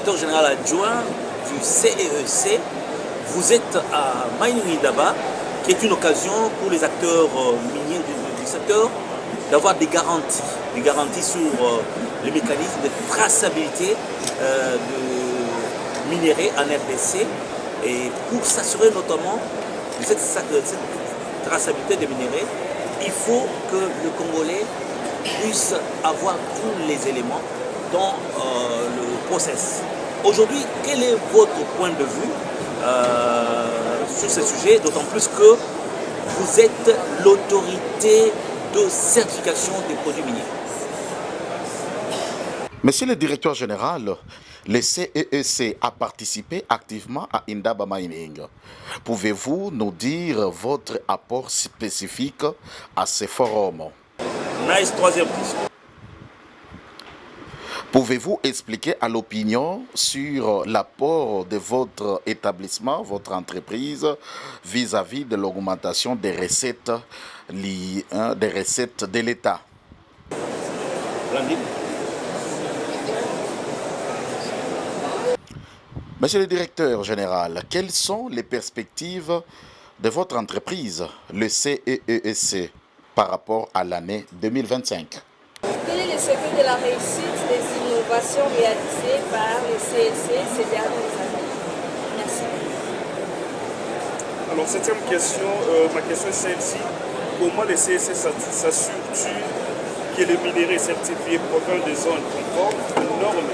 directeur général adjoint du CEEC. Vous êtes à Mining Indaba, qui est une occasion pour les acteurs miniers du secteur d'avoir des garanties sur les mécanismes de traçabilité de minéraux en RDC, et pour s'assurer notamment de cette traçabilité des minéraux, il faut que le Congolais puisse avoir tous les éléments dans le process. Aujourd'hui, quel est votre point de vue sur ce sujet, d'autant plus que vous êtes l'autorité de certification des produits miniers? Monsieur le directeur général, le CEEC a participé activement à Indaba Mining. Pouvez-vous nous dire votre apport spécifique à ce forum? Nice, troisième question. Pouvez-vous expliquer à l'opinion sur l'apport de votre établissement, votre entreprise, vis-à-vis de l'augmentation des recettes de l'État? Monsieur le directeur général, quelles sont les perspectives de votre entreprise, le CEEC, par rapport à l'année 2025? Quel est le secret de la réussite des innovations réalisées par le CEC ces dernières années? Merci. Alors, septième question, ma question est celle-ci. Comment le CEC s'assure-t-il que les minéraux certifiés proviennent des zones conformes aux normes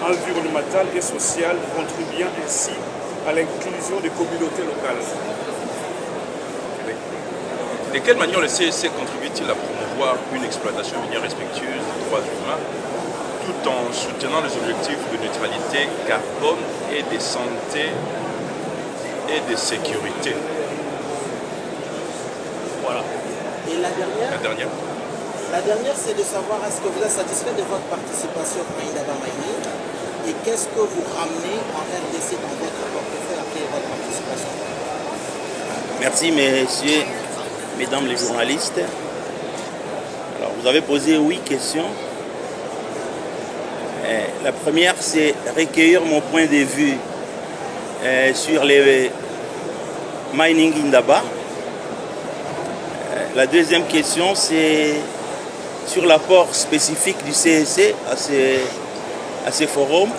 environnementales et sociales, contribuant ainsi à l'inclusion des communautés locales? De quelle manière le CEC contribue-t-il à promouvoir une exploitation minière respectueuse des droits humains tout en soutenant les objectifs de neutralité carbone et de santé et de sécurité? Voilà. Et la dernière? La dernière, c'est de savoir est-ce que vous êtes satisfait de votre participation à Indaba Mining et qu'est-ce que vous ramenez en RDC dans votre portefeuille après votre participation? Merci, messieurs, mesdames les journalistes. Alors, vous avez posé 8 questions. La première, c'est recueillir mon point de vue sur les Mining Indaba. La deuxième question, c'est sur l'apport spécifique du CEC à ces forums.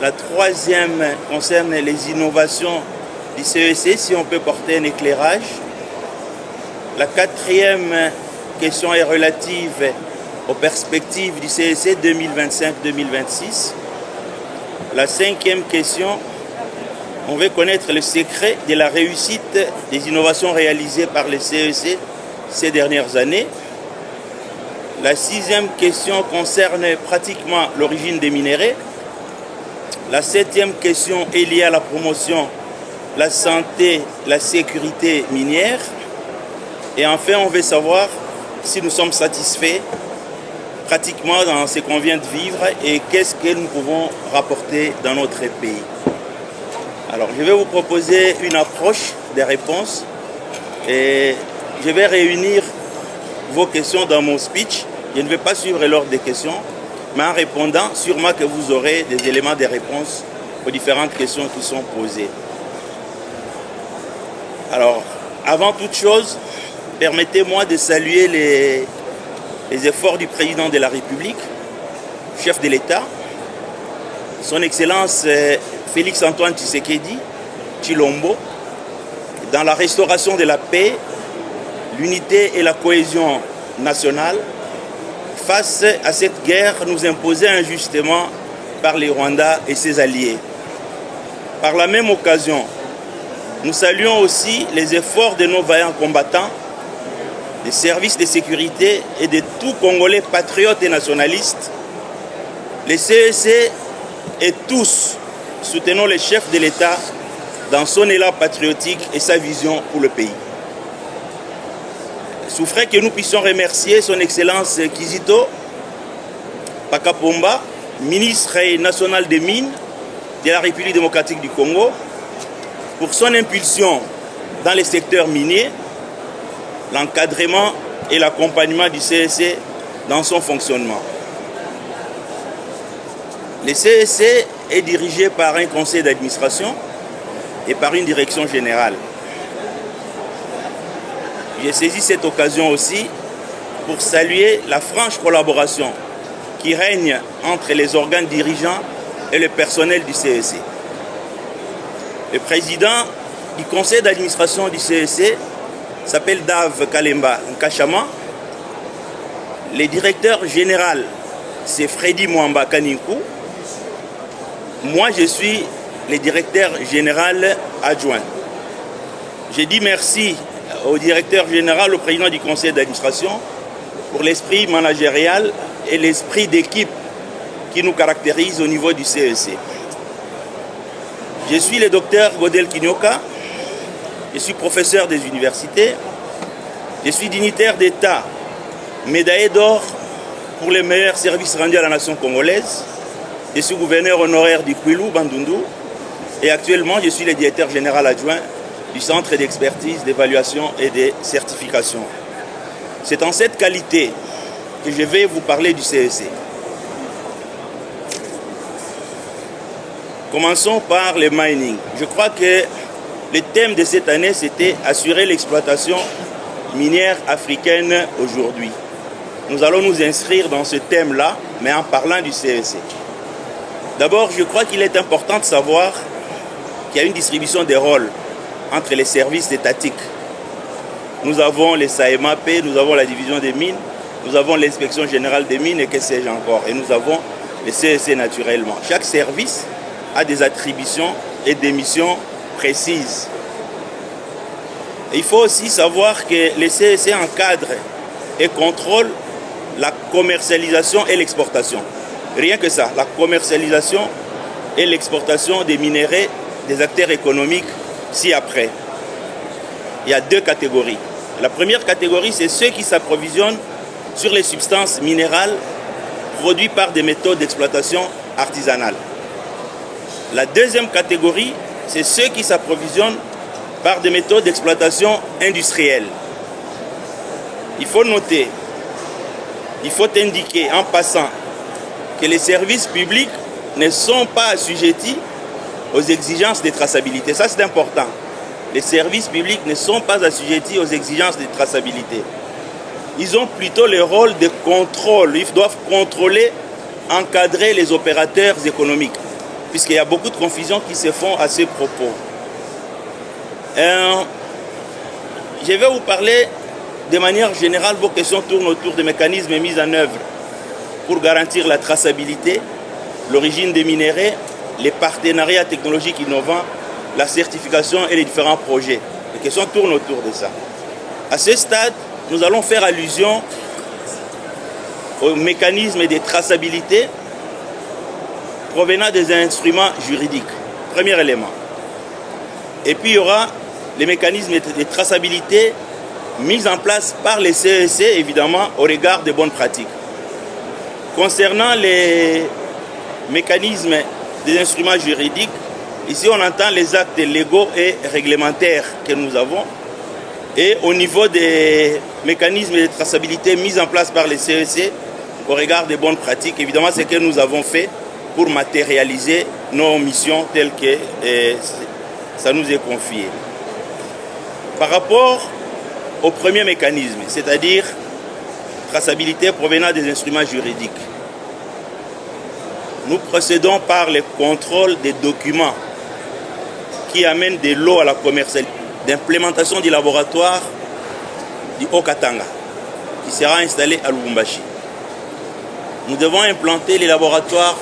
La troisième concerne les innovations du CEC, si on peut porter un éclairage. La quatrième question est relative aux perspectives du CEC 2025-2026. La cinquième question, on veut connaître le secret de la réussite des innovations réalisées par le CEC ces dernières années. La sixième question concerne pratiquement l'origine des minéraux. La septième question est liée à la promotion, la santé, la sécurité minière. Et enfin, on veut savoir si nous sommes satisfaits pratiquement dans ce qu'on vient de vivre et qu'est-ce que nous pouvons rapporter dans notre pays. Alors, je vais vous proposer une approche des réponses et je vais réunir vos questions dans mon speech. Je ne vais pas suivre l'ordre des questions, mais en répondant, sûrement que vous aurez des éléments de réponse aux différentes questions qui sont posées. Alors, avant toute chose, permettez-moi de saluer les efforts du président de la République, chef de l'État, son Excellence Félix-Antoine Tshisekedi Tshilombo, dans la restauration de la paix, l'unité et la cohésion nationale face à cette guerre nous imposée injustement par les Rwandais et ses alliés. Par la même occasion, nous saluons aussi les efforts de nos vaillants combattants, des services de sécurité et de tous Congolais patriotes et nationalistes. Les CEC et tous soutenons le chef de l'État dans son élan patriotique et sa vision pour le pays. Souffrez que nous puissions remercier son Excellence Kizito Pakapomba, ministre national des Mines de la République démocratique du Congo, pour son impulsion dans les secteurs miniers, l'encadrement et l'accompagnement du CEC dans son fonctionnement. Le CEC est dirigé par un conseil d'administration et par une direction générale. J'ai saisi cette occasion aussi pour saluer la franche collaboration qui règne entre les organes dirigeants et le personnel du CEC. Le président du conseil d'administration du CEC s'appelle Dave Kalemba Nkachama. Le directeur général, c'est Freddy Mwamba Kaninkou. Moi, je suis le directeur général adjoint. J'ai dit merci au directeur général, au président du conseil d'administration, pour l'esprit managérial et l'esprit d'équipe qui nous caractérise au niveau du CEC. Je suis le docteur Godel Kinyoka, je suis professeur des universités, je suis dignitaire d'État, médaillé d'or pour les meilleurs services rendus à la nation congolaise. Je suis gouverneur honoraire du Kwilu, Bandundu, et actuellement je suis le directeur général adjoint du Centre d'expertise, d'évaluation et de certification. C'est en cette qualité que je vais vous parler du CEC. Commençons par le mining. Je crois que le thème de cette année, c'était assurer l'exploitation minière africaine aujourd'hui. Nous allons nous inscrire dans ce thème-là, mais en parlant du CEC. D'abord, je crois qu'il est important de savoir qu'il y a une distribution des rôles entre les services étatiques. Nous avons les SAEMAP, nous avons la division des mines, nous avons l'inspection générale des mines et que sais-je encore. Et nous avons le CEC naturellement. Chaque service a des attributions et des missions précises. Et il faut aussi savoir que le CEC encadre et contrôle la commercialisation et l'exportation. Rien que ça, la commercialisation et l'exportation des minéraux des acteurs économiques ci-après. Il y a deux catégories. La première catégorie, c'est ceux qui s'approvisionnent sur les substances minérales produites par des méthodes d'exploitation artisanale. La deuxième catégorie, c'est ceux qui s'approvisionnent par des méthodes d'exploitation industrielle. Il faut noter, il faut indiquer en passant que les services publics ne sont pas assujettis aux exigences de traçabilité. Ça, c'est important. Les services publics ne sont pas assujettis aux exigences de traçabilité. Ils ont plutôt le rôle de contrôle. Ils doivent contrôler, encadrer les opérateurs économiques, puisqu'il y a beaucoup de confusions qui se font à ce propos. Je vais vous parler de manière générale. Vos questions tournent autour des mécanismes mis en œuvre pour garantir la traçabilité, l'origine des minéraux, les partenariats technologiques innovants, la certification et les différents projets. Les questions tournent autour de ça. À ce stade, nous allons faire allusion aux mécanismes de traçabilité provenant des instruments juridiques. Premier élément. Et puis il y aura les mécanismes de traçabilité mis en place par les CEC, évidemment, au regard des bonnes pratiques. Concernant les mécanismes des instruments juridiques, ici on entend les actes légaux et réglementaires que nous avons. Et au niveau des mécanismes de traçabilité mis en place par les CEC, au regard des bonnes pratiques, évidemment, c'est ce que nous avons fait pour matérialiser nos missions telles que ça nous est confié. Par rapport au premier mécanisme, c'est-à-dire traçabilité provenant des instruments juridiques, nous procédons par le contrôle des documents qui amènent de l'eau à la commercialisation, d'implémentation du laboratoire du Haut-Katanga, qui sera installé à Lubumbashi. Nous devons implanter les laboratoires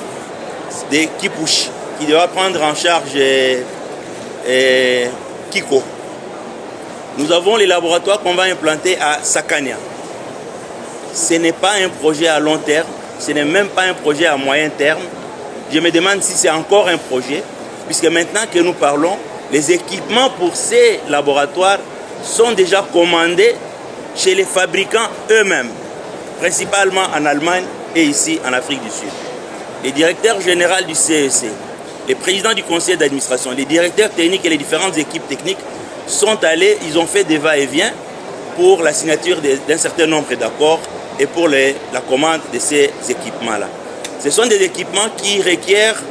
de Kipushi, qui devra prendre en charge Kiko. Nous avons les laboratoires qu'on va implanter à Sakania. Ce n'est pas un projet à long terme, ce n'est même pas un projet à moyen terme. Je me demande si c'est encore un projet, puisque maintenant que nous parlons, les équipements pour ces laboratoires sont déjà commandés chez les fabricants eux-mêmes, principalement en Allemagne et ici en Afrique du Sud. Les directeurs généraux du CEC, les présidents du conseil d'administration, les directeurs techniques et les différentes équipes techniques sont allés, ils ont fait des va-et-vient pour la signature d'un certain nombre d'accords et pour la commande de ces équipements-là. Ce sont des équipements qui requièrent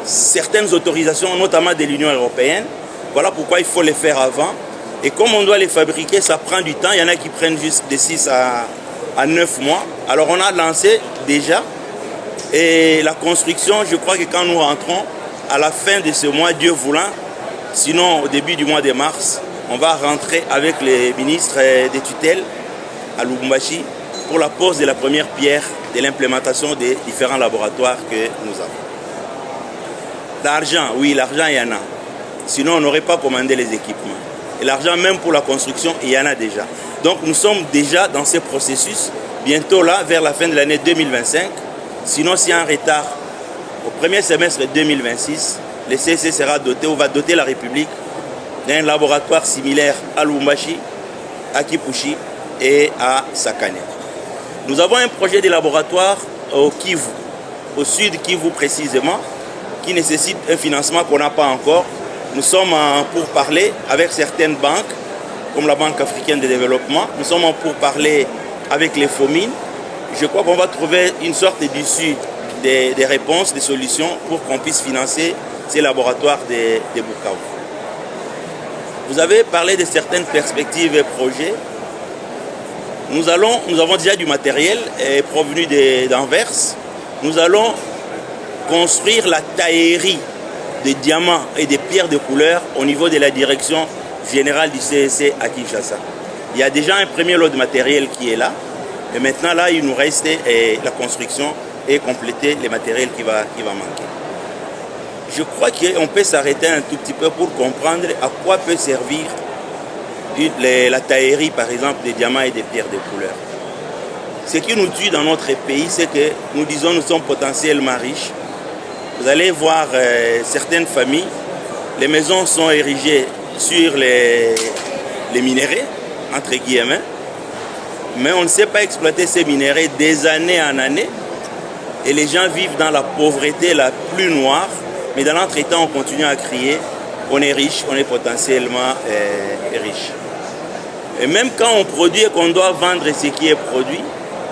certaines autorisations, notamment de l'Union européenne. Voilà pourquoi il faut les faire avant. Et comme on doit les fabriquer, ça prend du temps. Il y en a qui prennent juste de 6 à 9 mois. Alors on a lancé déjà. Et la construction, je crois que quand nous rentrons, à la fin de ce mois, Dieu voulant, sinon au début du mois de mars, on va rentrer avec les ministres des tutelles à Lubumbashi pour la pose de la première pierre de l'implémentation des différents laboratoires que nous avons. L'argent, oui, l'argent, il y en a. Sinon, on n'aurait pas commandé les équipements. Et l'argent, même pour la construction, il y en a déjà. Donc, nous sommes déjà dans ce processus. Bientôt, là, vers la fin de l'année 2025, sinon, s'il y a un retard, au premier semestre 2026, le CEC sera doté, ou va doter la République d'un laboratoire similaire à Lubumbashi, à Kipushi et à Sakane. Nous avons un projet de laboratoire au Kivu, au sud Kivu précisément, qui nécessite un financement qu'on n'a pas encore. Nous sommes en pourparlers avec certaines banques, comme la Banque africaine de développement. Nous sommes en pourparlers avec les FOMIN. Je crois qu'on va trouver une sorte d'issue des réponses, des solutions pour qu'on puisse financer ces laboratoires de Bukavu. Vous avez parlé de certaines perspectives et projets. Nous avons déjà du matériel provenu d'Anvers. Nous allons construire la taillerie de diamants et de pierres de couleur au niveau de la direction générale du CEC à Kinshasa. Il y a déjà un premier lot de matériel qui est là. Et maintenant, là, il nous reste la construction et compléter les matériels qui va manquer. Je crois qu'on peut s'arrêter un tout petit peu pour comprendre à quoi peut servir la taillerie, par exemple, des diamants et des pierres de couleur. Ce qui nous tue dans notre pays, c'est que nous disons que nous sommes potentiellement riches. Vous allez voir certaines familles, les maisons sont érigées sur les minéraux, entre guillemets, mais on ne sait pas exploiter ces minéraux des années en années, et les gens vivent dans la pauvreté la plus noire, mais dans l'entretemps, on continue à crier, on est riche, on est potentiellement riche. Et même quand on produit et qu'on doit vendre ce qui est produit,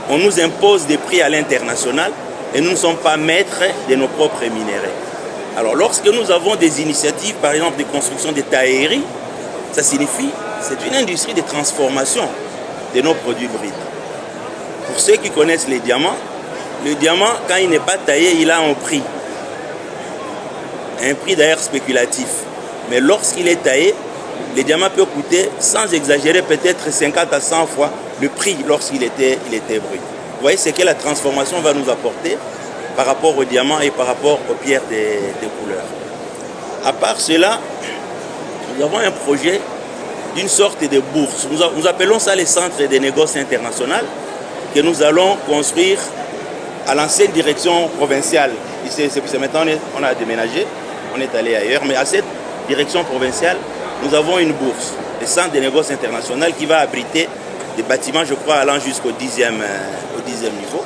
on nous impose des prix à l'international et nous ne sommes pas maîtres de nos propres minéraux. Alors lorsque nous avons des initiatives, par exemple de construction de tailleries, ça signifie c'est une industrie de transformation de nos produits bruts. Pour ceux qui connaissent les diamants, le diamant, quand il n'est pas taillé, il a un prix d'ailleurs spéculatif. Mais lorsqu'il est taillé, le diamant peut coûter, sans exagérer, peut-être 50 à 100 fois le prix lorsqu'il était brut. Vous voyez ce que la transformation va nous apporter par rapport au diamant et par rapport aux pierres de couleur. À part cela, nous avons un projet d'une sorte de bourse. Nous appelons ça les centres de négoces internationaux que nous allons construire à l'ancienne direction provinciale. Ici, maintenant, on a déménagé, on est allé ailleurs, mais à cette direction provinciale, nous avons une bourse, le centre de négoces internationaux qui va abriter des bâtiments, je crois, allant jusqu'au 10e niveau.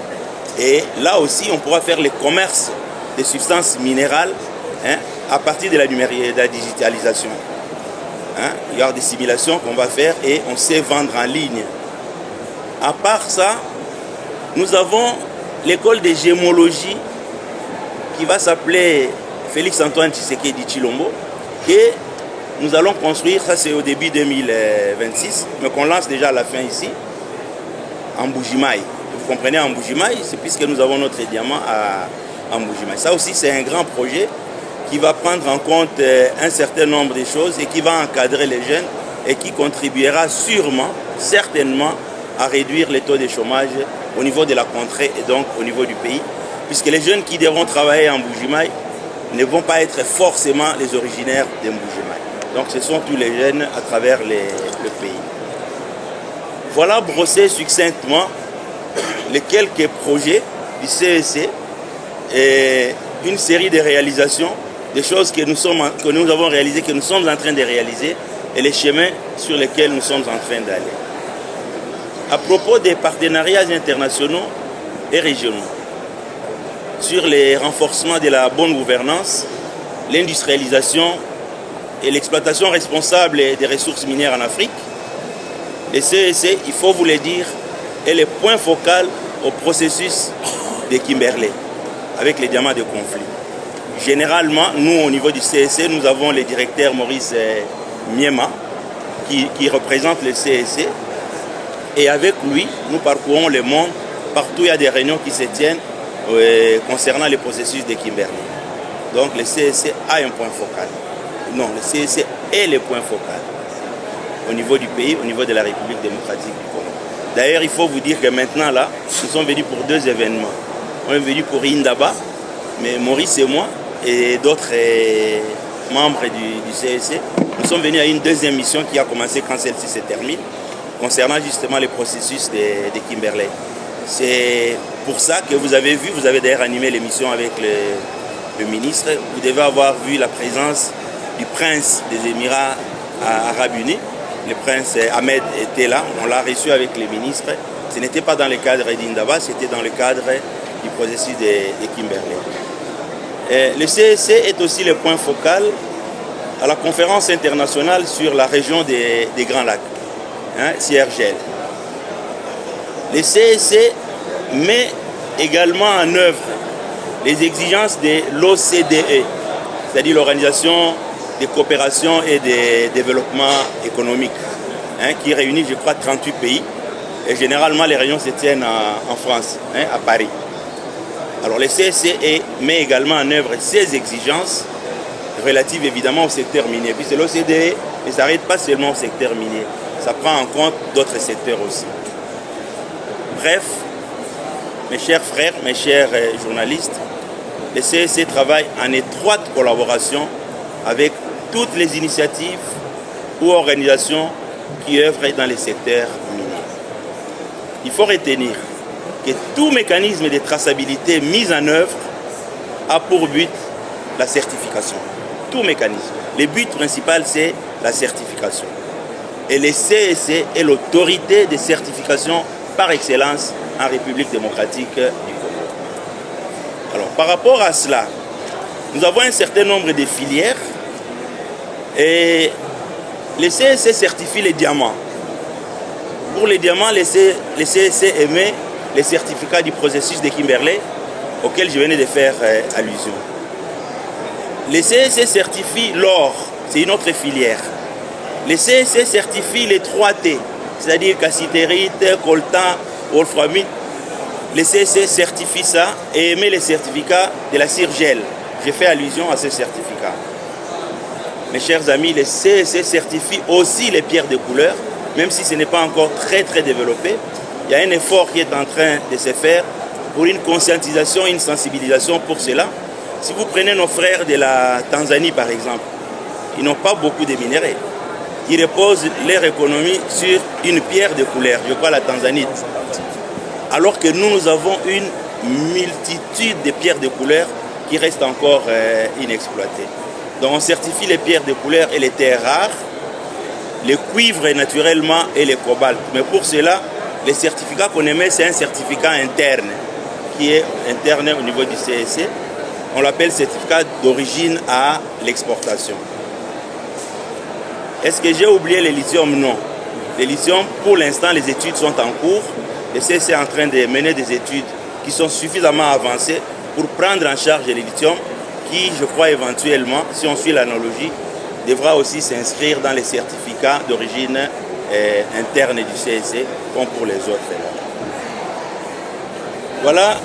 Et là aussi, on pourra faire le commerce des substances minérales à partir de la digitalisation. Il y aura des simulations qu'on va faire et on sait vendre en ligne. À part ça, nous avons l'école de gémologie qui va s'appeler Félix-Antoine Tshisekedi Tshilombo et nous allons construire, ça c'est au début 2026, mais qu'on lance déjà à la fin ici, en Mbujimayi. Vous comprenez, en Mbujimayi, c'est puisque nous avons notre diamant à Mbujimayi. Ça aussi c'est un grand projet qui va prendre en compte un certain nombre de choses et qui va encadrer les jeunes et qui contribuera sûrement, certainement, à réduire les taux de chômage au niveau de la contrée et donc au niveau du pays, puisque les jeunes qui devront travailler en Mbujimayi ne vont pas être forcément les originaires de Mbujimayi. Donc ce sont tous les jeunes à travers le pays. Voilà brossé succinctement les quelques projets du CEC et une série de réalisations, des choses que nous avons réalisées, que nous sommes en train de réaliser et les chemins sur lesquels nous sommes en train d'aller. À propos des partenariats internationaux et régionaux, sur les renforcements de la bonne gouvernance, l'industrialisation et l'exploitation responsable des ressources minières en Afrique, le CEC, il faut vous le dire, est le point focal au processus de Kimberley. avec les diamants de conflit. Généralement, nous, au niveau du CSC, nous avons le directeur Maurice Miema qui représente le CSC. Et avec lui, nous parcourons le monde. Partout, il y a des réunions qui se tiennent concernant les processus de Kimberley. Donc, le CSC a un point focal. Non, le CSC est le point focal au niveau du pays, au niveau de la République démocratique du Congo. D'ailleurs, il faut vous dire que maintenant, là, nous sommes venus pour 2 événements. On est venu pour Indaba, mais Maurice et moi, et d'autres membres du CSC, nous sommes venus à une 2e mission qui a commencé quand celle-ci se termine, concernant justement les processus de Kimberley. C'est pour ça que vous avez vu, vous avez d'ailleurs animé l'émission avec le ministre, vous devez avoir vu la présence du prince des Émirats Arabes Unis. Le prince Ahmed était là, on l'a reçu avec les ministres. Ce n'était pas dans le cadre d'Indaba, c'était dans le cadre du processus de Kimberley. Et le CSC est aussi le point focal à la conférence internationale sur la région des Grands Lacs, CIRGL. Le CSC met également en œuvre les exigences de l'OCDE, c'est-à-dire l'Organisation de coopération et de développement économique, qui réunit, je crois, 38 pays. Et généralement, les réunions se tiennent en France, à Paris. Alors, le CSC met également en œuvre ces exigences relatives évidemment au secteur minier. Puis c'est l'OCDE ne s'arrête pas seulement au secteur minier, ça prend en compte d'autres secteurs aussi. Bref, mes chers frères, mes chers journalistes, le CSC travaille en étroite collaboration avec toutes les initiatives ou organisations qui œuvrent dans les secteurs miniers. Il faut retenir que tout mécanisme de traçabilité mis en œuvre a pour but la certification. Tout mécanisme. Le but principal, c'est la certification. Et le CSC est l'autorité de certification par excellence en République démocratique du Congo. Alors, par rapport à cela, nous avons un certain nombre de filières et le CSC certifie les diamants. Pour les diamants, le CSC émet les certificats du processus de Kimberley auquel je venais de faire allusion. Le CSC certifie l'or, c'est une autre filière. Le CSC certifie les 3T, c'est-à-dire cassitérite, coltan, wolframite. Le CSC certifie ça et émet les certificats de la CIRGL. J'ai fait allusion à ce certificat. Mes chers amis, le CSC certifie aussi les pierres de couleur, même si ce n'est pas encore très développé. Il y a un effort qui est en train de se faire pour une conscientisation, une sensibilisation pour cela. Si vous prenez nos frères de la Tanzanie par exemple, ils n'ont pas beaucoup de minéraux. Ils reposent leur économie sur une pierre de couleur, je crois la tanzanite. Alors que nous avons une multitude de pierres de couleur qui restent encore inexploitées. Donc on certifie les pierres de couleur et les terres rares, les cuivres naturellement et les cobaltes. Mais pour cela, les certificats qu'on émet, c'est un certificat interne, qui est interne au niveau du CSC. On l'appelle certificat d'origine à l'exportation. Est-ce que j'ai oublié le lithium? Non. Le lithium, pour l'instant, les études sont en cours. Le CSC est en train de mener des études qui sont suffisamment avancées pour prendre en charge le lithium qui, je crois éventuellement, si on suit l'analogie, devra aussi s'inscrire dans les certificats d'origine interne du CSC, comme pour les autres. Voilà,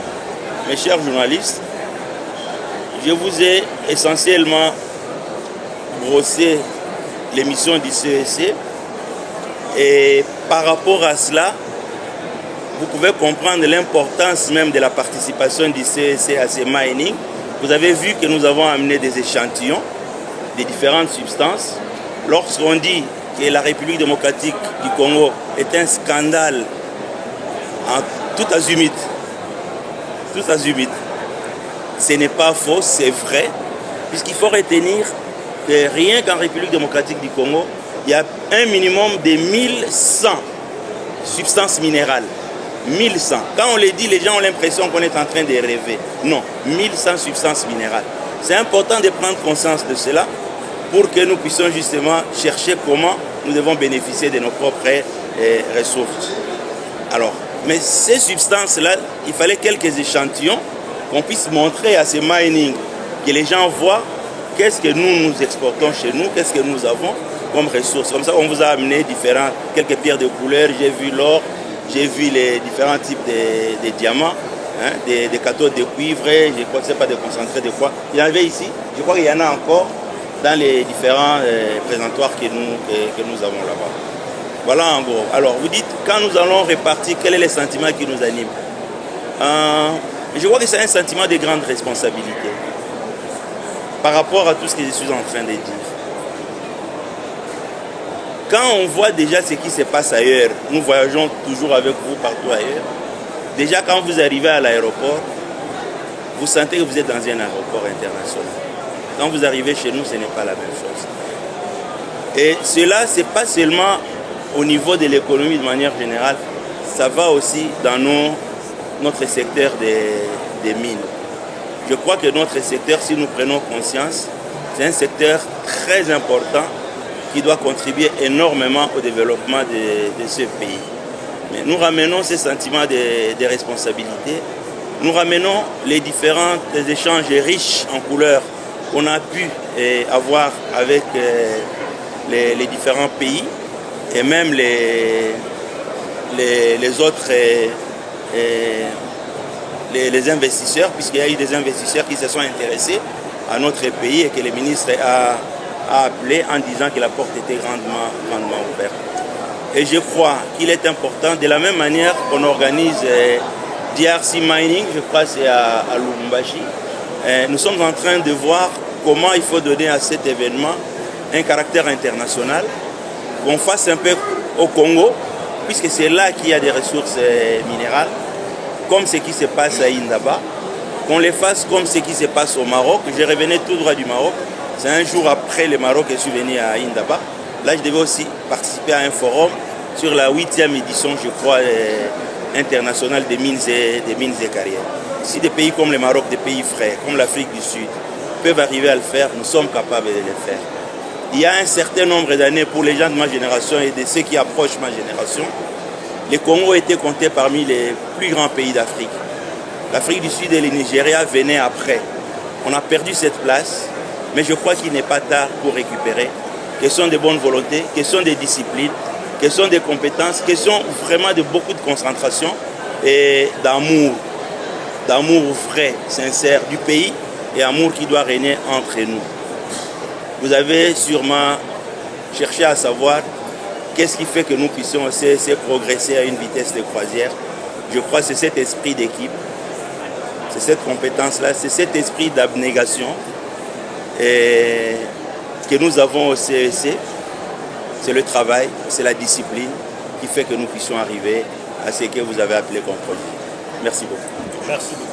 mes chers journalistes, je vous ai essentiellement brossé l'émission du CSC et par rapport à cela, vous pouvez comprendre l'importance même de la participation du CSC à ces mining. Vous avez vu que nous avons amené des échantillons de différentes substances. Lorsqu'on dit que la République démocratique du Congo est un scandale en tout azimut, ce n'est pas faux, c'est vrai, puisqu'il faut retenir que rien qu'en République démocratique du Congo, il y a un minimum de 1100 substances minérales. 1100. Quand on les dit, les gens ont l'impression qu'on est en train de rêver. Non, 1100 substances minérales. C'est important de prendre conscience de cela pour que nous puissions justement chercher comment nous devons bénéficier de nos propres ressources. Alors, mais ces substances-là, il fallait quelques échantillons qu'on puisse montrer à ces mining, que les gens voient qu'est-ce que nous exportons chez nous, qu'est-ce que nous avons comme ressources. Comme ça, on vous a amené quelques pierres de couleur, j'ai vu l'or, j'ai vu les différents types de diamants, hein, des cathodes de cuivre, je crois que ce n'est pas des concentrés de quoi. Il y en avait ici, je crois qu'il y en a encore dans les différents présentoirs que nous avons là-bas. Voilà en gros. Alors vous dites, quand nous allons répartir, quel est le sentiment qui nous anime? Je vois que c'est un sentiment de grande responsabilité par rapport à tout ce que je suis en train de dire. Quand on voit déjà ce qui se passe ailleurs, nous voyageons toujours avec vous partout ailleurs. Déjà quand vous arrivez à l'aéroport, vous sentez que vous êtes dans un aéroport international. Quand vous arrivez chez nous, ce n'est pas la même chose. Et cela, ce n'est pas seulement au niveau de l'économie de manière générale, ça va aussi dans notre secteur des mines. Je crois que notre secteur, si nous prenons conscience, c'est un secteur très important qui doit contribuer énormément au développement de ce pays. Mais nous ramenons ces sentiments de responsabilité, nous ramenons les différents échanges riches en couleurs qu'on a pu avoir avec les différents pays et même les autres les investisseurs, puisqu'il y a eu des investisseurs qui se sont intéressés à notre pays et que le ministre a appelé en disant que la porte était grandement ouverte. Et je crois qu'il est important, de la même manière qu'on organise DRC Mining, je crois que c'est à Lubumbashi, nous sommes en train de voir comment il faut donner à cet événement un caractère international, qu'on fasse un peu au Congo, puisque c'est là qu'il y a des ressources minérales, comme ce qui se passe à Indaba, qu'on les fasse comme ce qui se passe au Maroc. Je revenais tout droit du Maroc, c'est un jour après le Maroc que je suis venu à Indaba. Là, je devais aussi participer à un forum sur la 8e édition, je crois, internationale des mines et carrières. Si des pays comme le Maroc, des pays frères, comme l'Afrique du Sud, peuvent arriver à le faire, nous sommes capables de le faire. Il y a un certain nombre d'années, pour les gens de ma génération et de ceux qui approchent ma génération, le Congo était compté parmi les plus grands pays d'Afrique. L'Afrique du Sud et le Nigeria venaient après. On a perdu cette place, mais je crois qu'il n'est pas tard pour récupérer. Question de bonne volonté, question de discipline, question de compétences, question vraiment de beaucoup de concentration et d'amour vrai, sincère du pays et amour qui doit régner entre nous. Vous avez sûrement cherché à savoir qu'est-ce qui fait que nous puissions aussi progresser à une vitesse de croisière. Je crois que c'est cet esprit d'équipe, c'est cette compétence-là, c'est cet esprit d'abnégation que nous avons au CEC. C'est le travail, c'est la discipline qui fait que nous puissions arriver à ce que vous avez appelé comme projet. Merci beaucoup. Merci beaucoup.